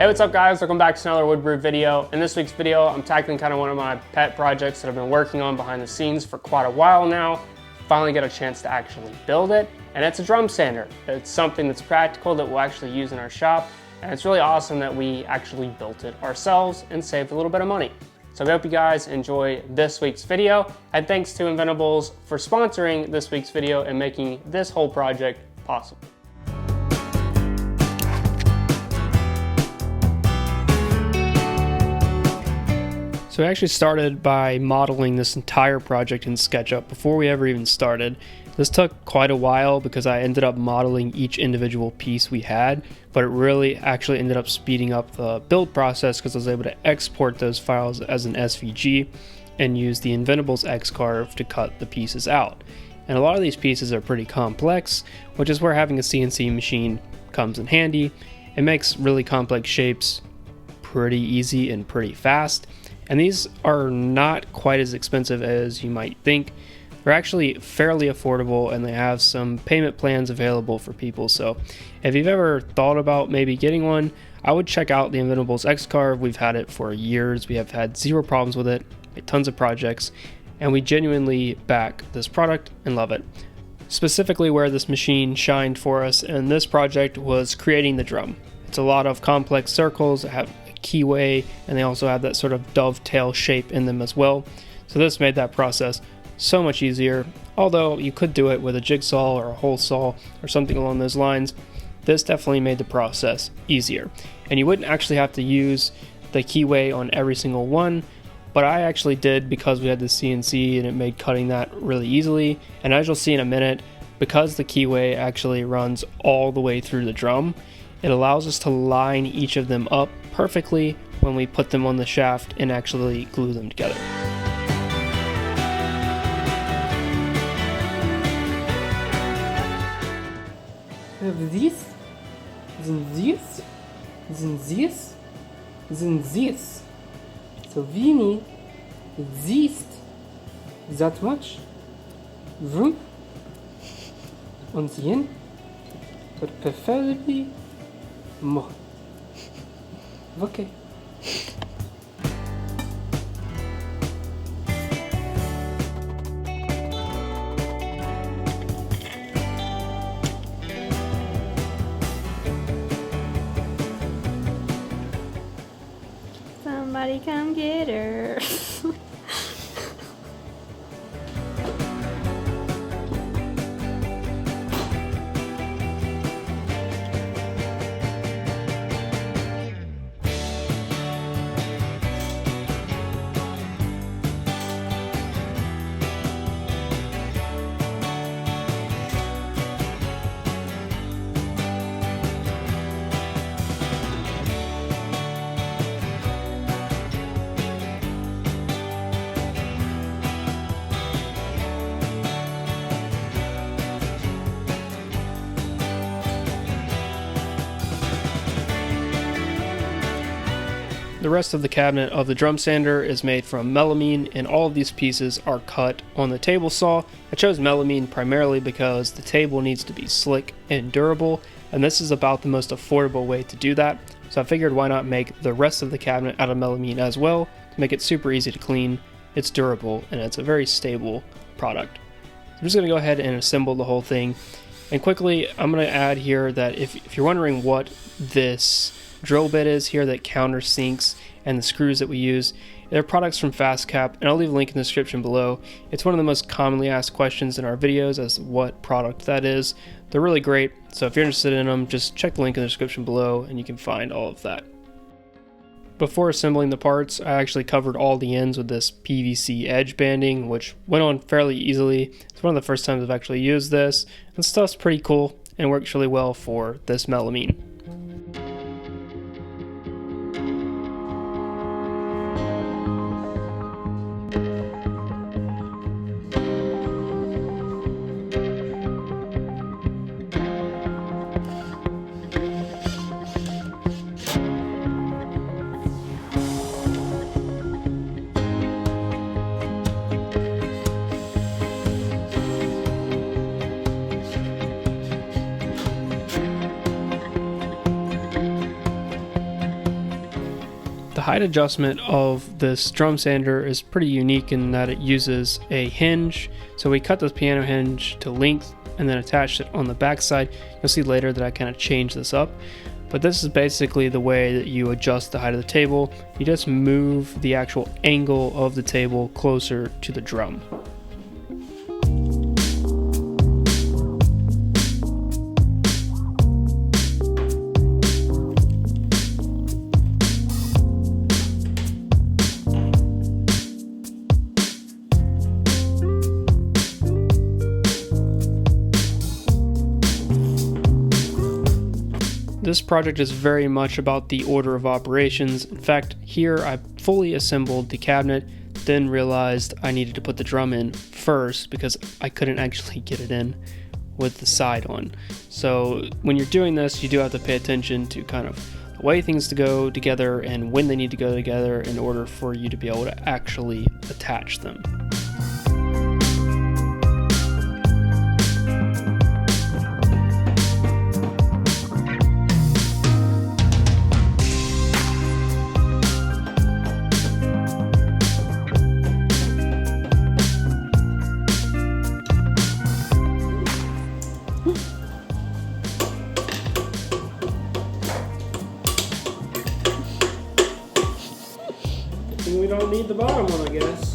Hey, what's up guys? Welcome back to another Woodbrew video. In this week's video, I'm tackling kind of one of my pet projects that I've been working on behind the scenes for quite a while now. Finally get a chance to actually build it, and it's a drum sander. It's something that's practical that we'll actually use in our shop, and it's really awesome that we actually built it ourselves and saved a little bit of money. So I hope you guys enjoy this week's video, and thanks to Inventables for sponsoring this week's video and making this whole project possible. So I actually started by modeling this entire project in SketchUp before we ever even started. This took quite a while because I ended up modeling each individual piece we had, but it really actually ended up speeding up the build process because I was able to export those files as an SVG and use the Inventables Xcarve to cut the pieces out. And a lot of these pieces are pretty complex, which is where having a CNC machine comes in handy. It makes really complex shapes pretty easy and pretty fast. And these are not quite as expensive as you might think. They're actually fairly affordable, and they have some payment plans available for people. So if you've ever thought about maybe getting one, I would check out the Inventables Xcarve. We've had it for years. We have had zero problems with it, made tons of projects, and we genuinely back this product and love it. Specifically where this machine shined for us in this project was creating the drum. It's a lot of complex circles that have keyway, and they also have that sort of dovetail shape in them as well. So this made that process so much easier. Although you could do it with a jigsaw or a hole saw or something along those lines, this definitely made the process easier. And you wouldn't actually have to use the keyway on every single one, but I actually did because we had the CNC and it made cutting that really easily. And as you'll see in a minute, because the keyway actually runs all the way through the drum, it allows us to line each of them up perfectly when we put them on the shaft and actually glue them together. This, then this, then this, then this. So we need this, that much room on the end, but preferably more. Okay. Somebody come get her. The rest of the cabinet of the drum sander is made from melamine, and all of these pieces are cut on the table saw. I chose melamine primarily because the table needs to be slick and durable, and this is about the most affordable way to do that. So I figured why not make the rest of the cabinet out of melamine as well to make it super easy to clean, it's durable, and it's a very stable product. I'm just going to go ahead and assemble the whole thing. And quickly, I'm going to add here that if you're wondering what this drill bit is here that countersinks and the screws that we use, they're products from FastCap, and I'll leave a link in the description below. It's one of the most commonly asked questions in our videos as to what product that is. They're really great, so if you're interested in them, just check the link in the description below and you can find all of that. Before assembling the parts, I actually covered all the ends with this PVC edge banding, which went on fairly easily. It's one of the first times I've actually used this, and stuff's pretty cool and works really well for this melamine. The height adjustment of this drum sander is pretty unique in that it uses a hinge. So we cut this piano hinge to length and then attached it on the back side. You'll see later that I kind of changed this up. But this is basically the way that you adjust the height of the table. You just move the actual angle of the table closer to the drum. This project is very much about the order of operations. In fact, here I fully assembled the cabinet, then realized I needed to put the drum in first because I couldn't actually get it in with the side on. So when you're doing this, you do have to pay attention to kind of the way things to go together and when they need to go together in order for you to be able to actually attach them. We don't need the bottom one, I guess.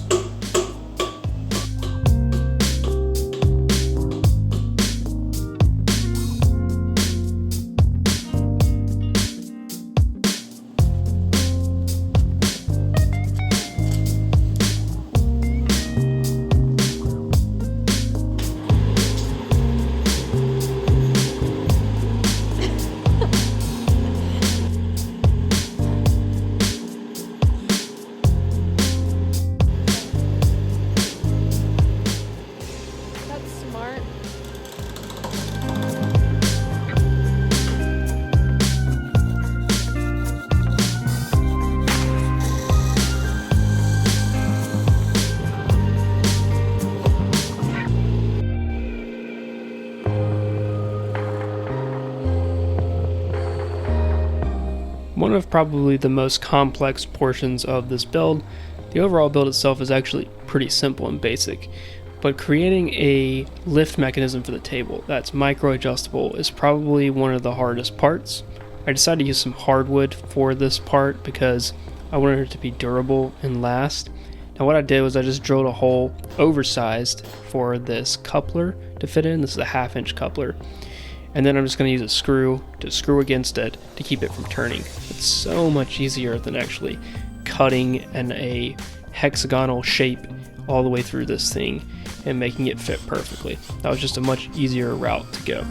One of probably the most complex portions of this build. The overall build itself is actually pretty simple and basic, but creating a lift mechanism for the table that's micro adjustable is probably one of the hardest parts. I decided to use some hardwood for this part because I wanted it to be durable and last. Now what I did was I just drilled a hole oversized for this coupler to fit in. This is a 1/2-inch coupler. And then I'm just going to use a screw to screw against it to keep it from turning. It's so much easier than actually cutting in a hexagonal shape all the way through this thing and making it fit perfectly. That was just a much easier route to go.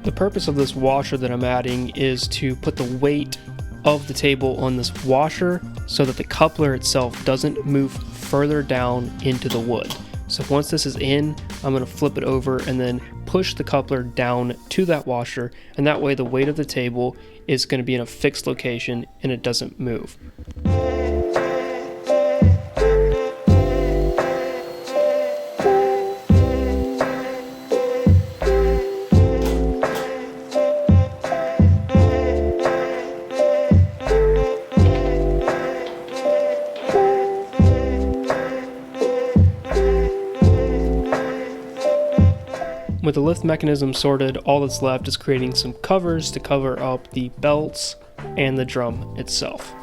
The purpose of this washer that I'm adding is to put the weight of the table on this washer so that the coupler itself doesn't move further down into the wood. So once this is in, I'm going to flip it over and then push the coupler down to that washer, and that way the weight of the table is going to be in a fixed location and it doesn't move. With the lift mechanism sorted, all that's left is creating some covers to cover up the belts and the drum itself.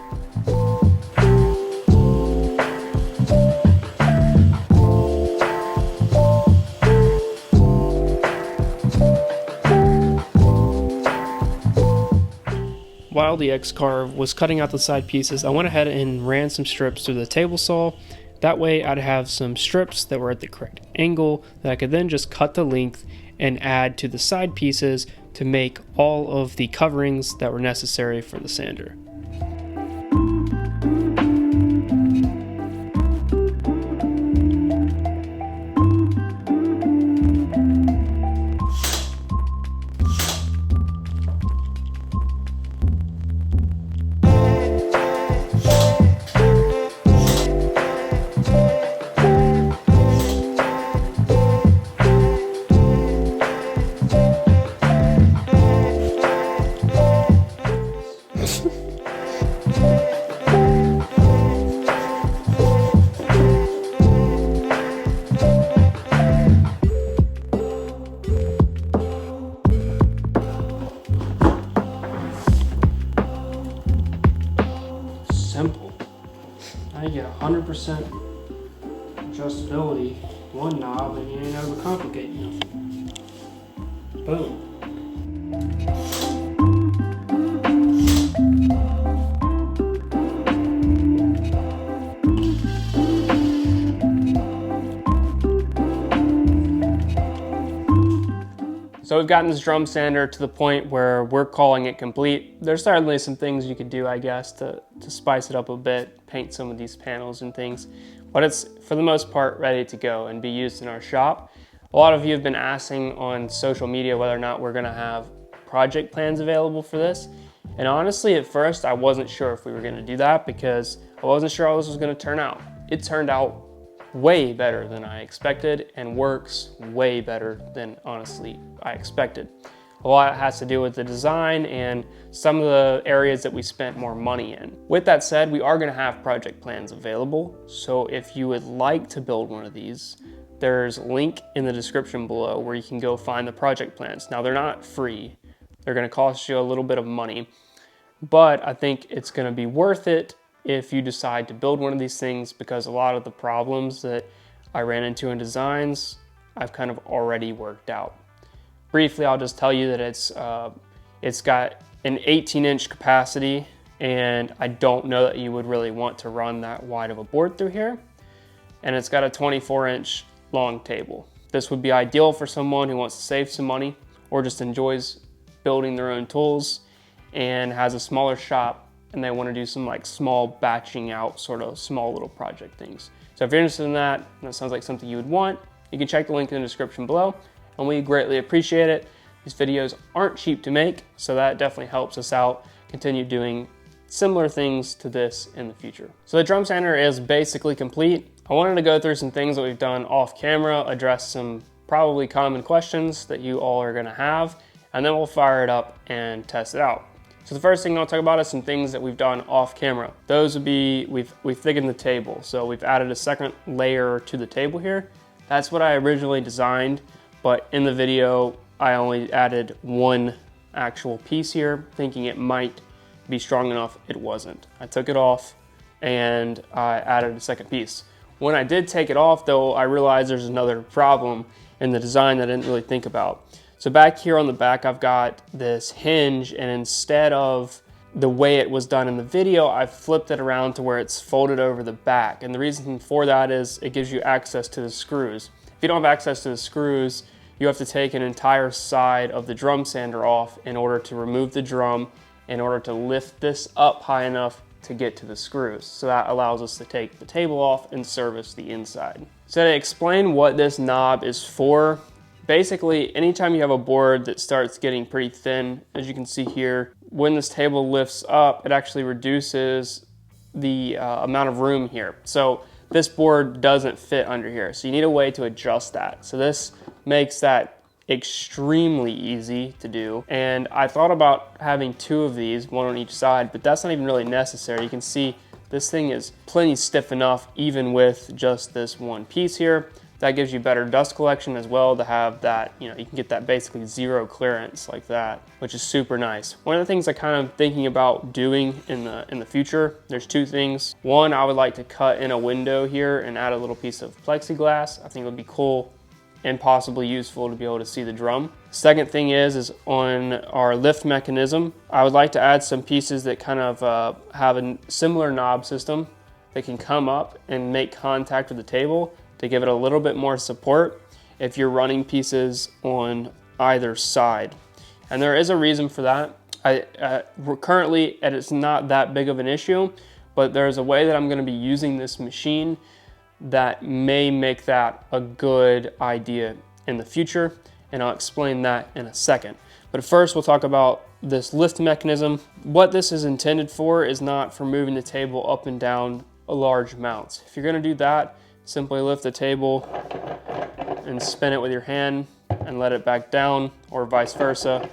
While the X-Carve was cutting out the side pieces, I went ahead and ran some strips through the table saw. That way I'd have some strips that were at the correct angle that I could then just cut the length and add to the side pieces to make all of the coverings that were necessary for the sander. you get 100% adjustability, one knob, and you ain't overcomplicating nothing. Boom. So we've gotten this drum sander to the point where we're calling it complete. There's certainly some things you could do, I guess, to spice it up a bit, paint some of these panels and things, but it's for the most part ready to go and be used in our shop. A lot of you have been asking on social media whether or not we're gonna have project plans available for this. And honestly, at first, I wasn't sure if we were gonna do that because I wasn't sure how this was gonna turn out. It turned out way better than I expected and works way better than honestly I expected. A lot has to do with the design and some of the areas that we spent more money in. With that said, we are going to have project plans available. So if you would like to build one of these, there's a link in the description below where you can go find the project plans. Now they're not free. They're going to cost you a little bit of money, but I think it's going to be worth it if you decide to build one of these things, because a lot of the problems that I ran into in designs, I've kind of already worked out. Briefly, I'll just tell you that it's got an 18-inch capacity, and I don't know that you would really want to run that wide of a board through here. And it's got a 24-inch long table. This would be ideal for someone who wants to save some money or just enjoys building their own tools and has a smaller shop and they want to do some like small batching out sort of small little project things. So if you're interested in that, and that sounds like something you would want, you can check the link in the description below, and we greatly appreciate it. These videos aren't cheap to make, so that definitely helps us out continue doing similar things to this in the future. So the drum sander is basically complete. I wanted to go through some things that we've done off camera, address some probably common questions that you all are gonna have, and then we'll fire it up and test it out. So the first thing I'll talk about is some things that we've done off camera. Those would be, we've thickened the table. So we've added a second layer to the table here. That's what I originally designed, but in the video, I only added one actual piece here, thinking it might be strong enough. It wasn't. I took it off and I added a second piece. When I did take it off though, I realized there's another problem in the design that I didn't really think about. So back here on the back, I've got this hinge, and instead of the way it was done in the video, I've flipped it around to where it's folded over the back. And the reason for that is it gives you access to the screws. If you don't have access to the screws, you have to take an entire side of the drum sander off in order to remove the drum, in order to lift this up high enough to get to the screws. So that allows us to take the table off and service the inside. So to explain what this knob is for, basically, anytime you have a board that starts getting pretty thin, as you can see here, when this table lifts up, it actually reduces the amount of room here. So this board doesn't fit under here. So you need a way to adjust that. So this makes that extremely easy to do. And I thought about having two of these, one on each side, but that's not even really necessary. You can see this thing is plenty stiff enough, even with just this one piece here. That gives you better dust collection as well, to have that, you can get that basically zero clearance like that, which is super nice. One of the things I kind of thinking about doing in the future, there's two things. One, I would like to cut in a window here and add a little piece of plexiglass. I think it would be cool and possibly useful to be able to see the drum. Second thing is on our lift mechanism, I would like to add some pieces that kind of have a similar knob system that can come up and make contact with the table to give it a little bit more support if you're running pieces on either side. And there is a reason for that. Currently, it's not that big of an issue, but there's a way that I'm gonna be using this machine that may make that a good idea in the future, and I'll explain that in a second. But first, we'll talk about this lift mechanism. What this is intended for is not for moving the table up and down large amounts. If you're gonna do that, simply lift the table and spin it with your hand and let it back down, or vice versa,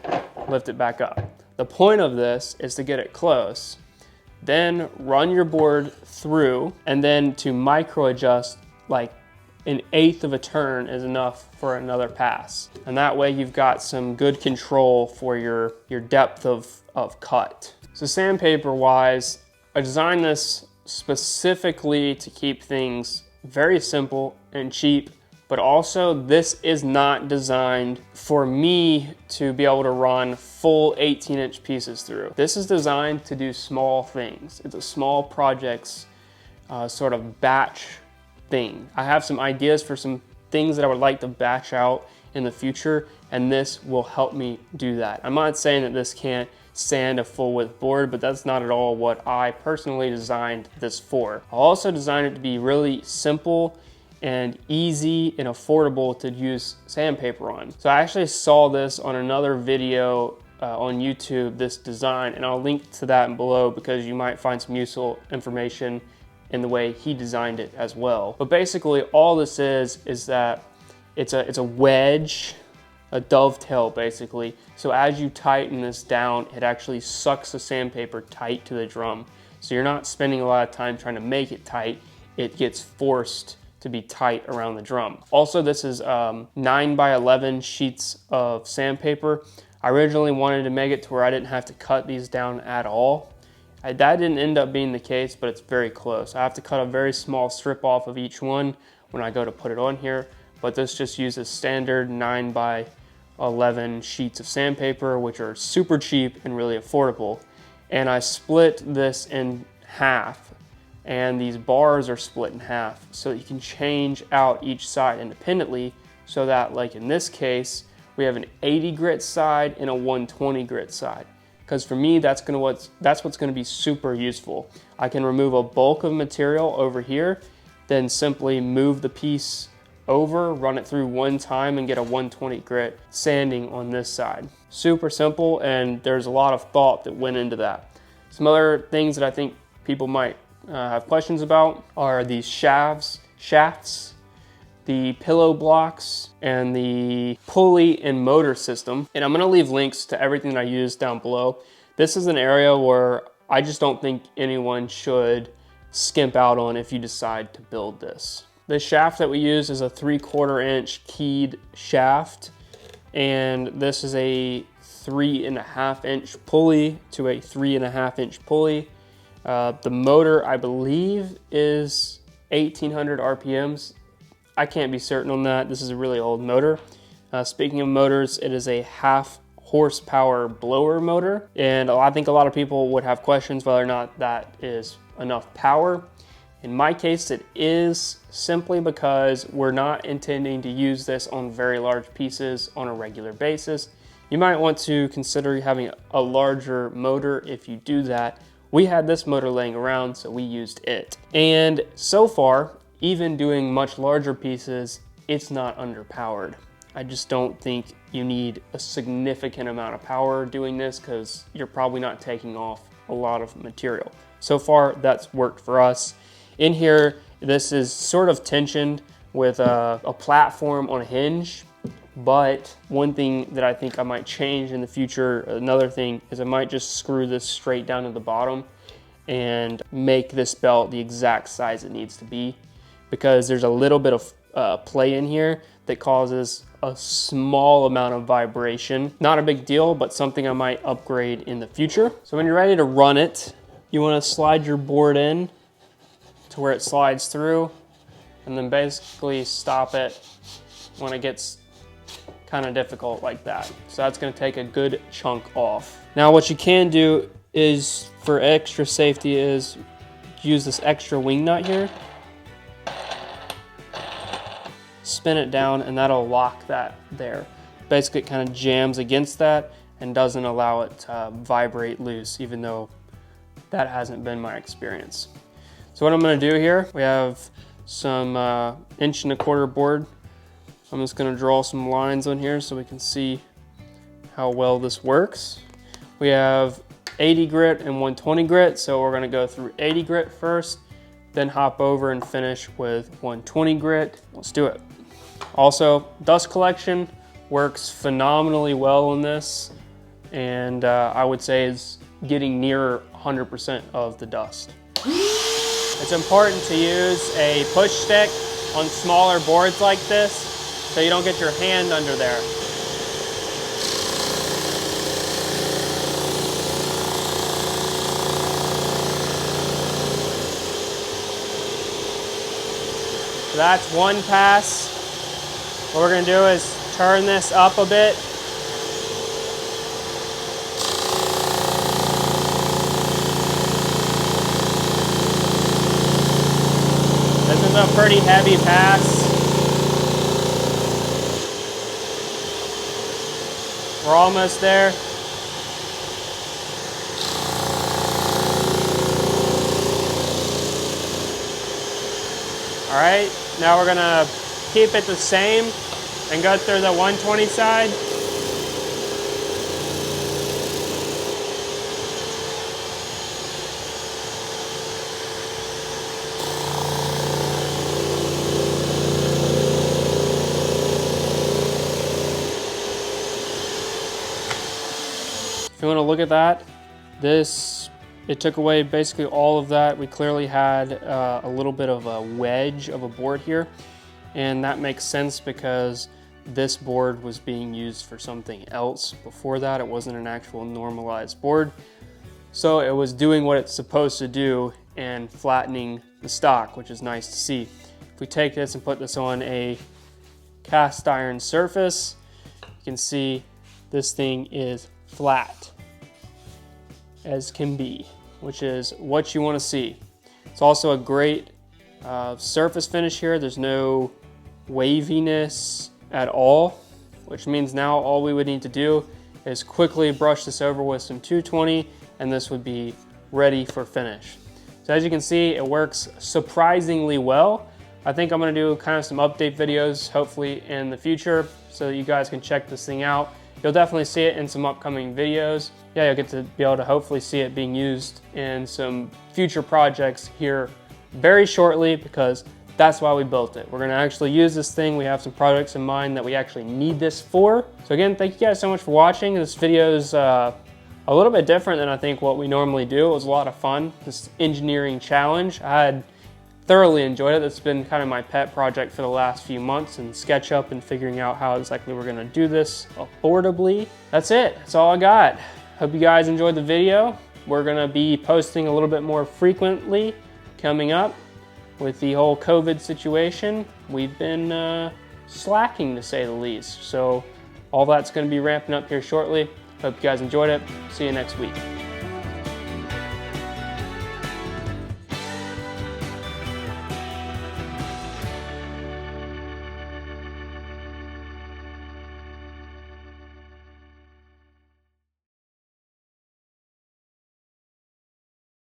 lift it back up. The point of this is to get it close, then run your board through, and then to micro adjust, like 1/8 of a turn is enough for another pass. And that way you've got some good control for your depth of cut. So sandpaper wise, I designed this specifically to keep things very simple and cheap, but also this is not designed for me to be able to run full 18-inch pieces through. This is designed to do small things. It's a small projects sort of batch thing. I have some ideas for some things that I would like to batch out in the future, and this will help me do that. I'm not saying that this can't stand a full width board, but that's not at all what I personally designed this for. I also designed it to be really simple and easy and affordable to use sandpaper on. So I actually saw this on another video on YouTube, this design, and I'll link to that below because you might find some useful information in the way he designed it as well. But basically all this is that it's a wedge, a dovetail basically. So as you tighten this down, it actually sucks the sandpaper tight to the drum. So you're not spending a lot of time trying to make it tight. It gets forced to be tight around the drum. Also, this is 9 by 11 sheets of sandpaper. I originally wanted to make it to where I didn't have to cut these down at all. That didn't end up being the case, but it's very close. I have to cut a very small strip off of each one when I go to put it on here, but this just uses standard 9 by 11 sheets of sandpaper, which are super cheap and really affordable. And I split this in half, and these bars are split in half so that you can change out each side independently, so that, like in this case, we have an 80 grit side and a 120 grit side. Because for me, that's what's gonna be super useful. I can remove a bulk of material over here, then simply move the piece over, run it through one time, and get a 120 grit sanding on this side. Super simple, and there's a lot of thought that went into that. Some other things that I think people might have questions about are these shafts, the pillow blocks, and the pulley and motor system. And I'm gonna leave links to everything that I use down below. This is an area where I just don't think anyone should skimp out on if you decide to build this. The shaft that we use is a 3/4 inch keyed shaft, and this is a 3.5 inch pulley to a 3.5 inch pulley. The motor, I believe, is 1800 RPMs. I can't be certain on that. This is a really old motor. Speaking of motors, it is a 1/2 horsepower blower motor, and I think a lot of people would have questions whether or not that is enough power. In my case, it is, simply because we're not intending to use this on very large pieces on a regular basis. You might want to consider having a larger motor if you do that. We had this motor laying around, so we used it. And so far, even doing much larger pieces, it's not underpowered. I just don't think you need a significant amount of power doing this because you're probably not taking off a lot of material. So far, that's worked for us. In here, this is sort of tensioned with a platform on a hinge, but one thing that I think I might change in the future, another thing, is I might just screw this straight down to the bottom and make this belt the exact size it needs to be, because there's a little bit of play in here that causes a small amount of vibration. Not a big deal, but something I might upgrade in the future. So when you're ready to run it, you want to slide your board in to where it slides through, and then basically stop it when it gets kind of difficult like that. So that's going to take a good chunk off. Now what you can do is, for extra safety, is use this extra wing nut here, spin it down, and that'll lock that there. Basically it kind of jams against that and doesn't allow it to vibrate loose, even though that hasn't been my experience. So what I'm going to do here, we have some 1.25 inch board. I'm just going to draw some lines on here so we can see how well this works. We have 80 grit and 120 grit, so we're going to go through 80 grit first, then hop over and finish with 120 grit. Let's do it. Also, dust collection works phenomenally well on this, and I would say is getting near 100% of the dust. It's important to use a push stick on smaller boards like this so you don't get your hand under there. So that's one pass. What we're gonna do is turn this up a bit. This is a pretty heavy pass. We're almost there. All right, now we're gonna keep it the same and go through the 120 side. If you want to look at that, it took away basically all of that. We clearly had a little bit of a wedge of a board here, and that makes sense because this board was being used for something else before that. It wasn't an actual normalized board, so it was doing what it's supposed to do and flattening the stock, which is nice to see. If we take this and put this on a cast iron surface, you can see this thing is flat as can be, which is what you want to see. It's also a great surface finish here. There's no waviness at all, which means now all we would need to do is quickly brush this over with some 220 and this would be ready for finish. So as you can see, it works surprisingly well. I think I'm going to do kind of some update videos hopefully in the future so that you guys can check this thing out. You'll definitely see it in some upcoming videos. Yeah, you'll get to be able to hopefully see it being used in some future projects here very shortly because that's why we built it. We're gonna actually use this thing. We have some projects in mind that we actually need this for. So again, thank you guys so much for watching. This video is a little bit different than I think what we normally do. It was a lot of fun, this engineering challenge. I had thoroughly enjoyed it. It's been kind of my pet project for the last few months, and SketchUp and figuring out how exactly we're gonna do this affordably. That's it, that's all I got. Hope you guys enjoyed the video. We're gonna be posting a little bit more frequently coming up with the whole COVID situation. We've been slacking to say the least. So all that's gonna be ramping up here shortly. Hope you guys enjoyed it. See you next week.